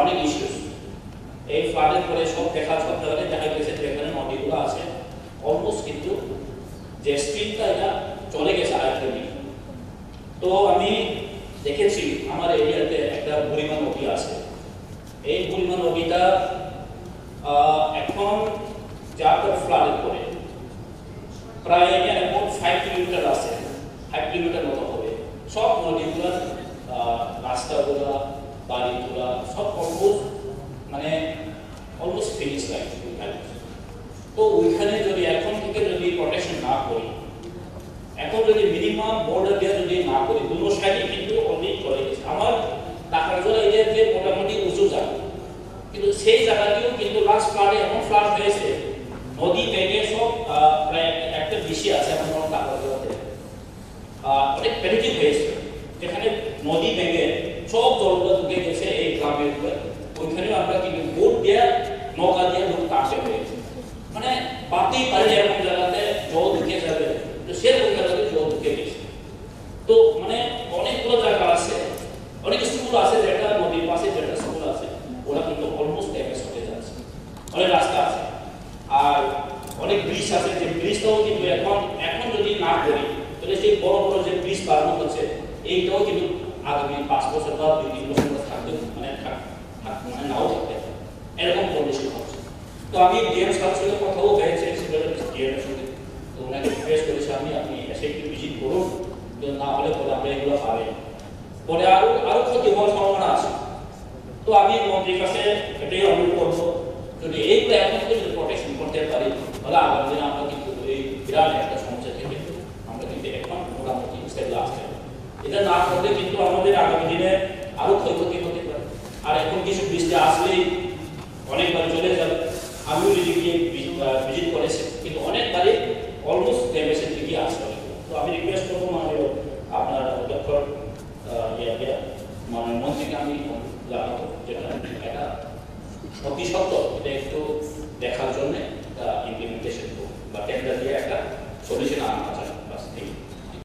অনেক ইস্যুস এই ফ্লাডের পরে সব জায়গায় দেখা গেছে যে এখানে নদীগুলো আছে অলমোস্ট কিন্তু যে স্ট্রিমটা এটা চলে গেছে আরেকটা দিকে। তো আমি দেখেছি আমার এরিয়াতে একটা বুড়িমা নদী আছে। এই বুড়িমা নদীটা এখন যার ফ্লাডের পরে প্রায় এখন 5 কিলোমিটার আছে, 5 কিলোমিটার মতো হবে। সব নদীগুলোর রাস্তাগুলো বাড়িগুলো সব অলমোস্ট ফিনিশ লাইক। তো ওইখানে যদি এখন থেকে যদি প্রোটেকশন না করি, এখন যদি মিনিমাম বর্ডার দিয়ে যদি না করি, দুটো সাইডে কিন্তু অলরেডি চলে গেছে। আমার টাকারজোড়া এরিয়াতে মোটামুটি উঁচু জায়গা, কিন্তু সেই জায়গাটিও কিন্তু লাস্ট ফ্লাডে এমন ফ্লাড হয়েছে নদী ভেঙে সব প্রায় একটা বেশি আছে আমার কোনো টাকারজোড়াতে অনেক প্যানিক হয়েছে, যেখানে নদী ভেঙে সব জলগুলো ঢুকে গেছে এই গ্রামের উপরে। ওইখানেও আমরা কিন্তু বোট দিয়ে নৌকা দিয়ে লোক কাছে হয়েছে, মানে বাতেই পারে এরকম জায়গাতে জল ঢুকে যাবে, তো সেরকম জায়গাতে জল ঢুকে গেছে। তো মানে অনেকগুলো জায়গা আছে, অনেক স্কুল আছে যেটা নদীর পাশে যেটা স্কুল আছে ওরা কিন্তু অলমোস্ট ড্যামেজ হয়ে যাচ্ছে, অনেক রাস্তা আছে আর অনেক ব্রিজ আছে, যে ব্রিজটাও কিন্তু এখন যদি না করি তাহলে সেই বড় বড় যে ব্রিজ বানানো হচ্ছে এইটাও কিন্তু আগামী 5 বছর বা 2-3 বছর থাকবে, মানে নাও থাকতে এরকম কন্ডিশন হচ্ছে। তো আমি ডিএম সাহেবের সঙ্গে কথাও হয়েছে ডিএমের সঙ্গে, তো ওনাকে রিকোয়েস্ট করেছি আপনি এসে একটু ভিজিট করুন, না হলে পরে আমরা এগুলো পাবেন, পরে আরো ক্ষতি হওয়ার সম্ভাবনা আছে। তো আমি মন্ত্রীর কাছে এটাই অনুরোধ করবো, যদি এইগুলো এখন থেকে যদি প্রোটেকশন করতে পারি তাহলে আগামী দিনে আমরা কিন্তু এই বিরাট একটা সমস্যা থেকে আমরা কিন্তু এখন মোটামুটি সেগুলো আসতে পারি। এটা না করলে কিন্তু আমাদের আগামী দিনে আরো ক্ষয়ক্ষতি হতে পারে। আর এখন কিছু বৃষ্টি আসলেই অনেকবার চলে যাবে। আমিও যদি গিয়ে ভিজিট করেছি কিন্তু অনেকবারই অলমোস্ট ড্যামেজের দিকে আসবে। তো আমি রিকোয়েস্ট করবো মাননীয় আপনার অধ্যক্ষ মাননীয় মন্ত্রীকে আমি জানাবো যেটা এটা অতি সত্ত্বর এটা একটু দেখার জন্য ইমপ্লিমেন্টেশন বা টেন্ডার দিয়ে একটা সলিউশন আনা যায়।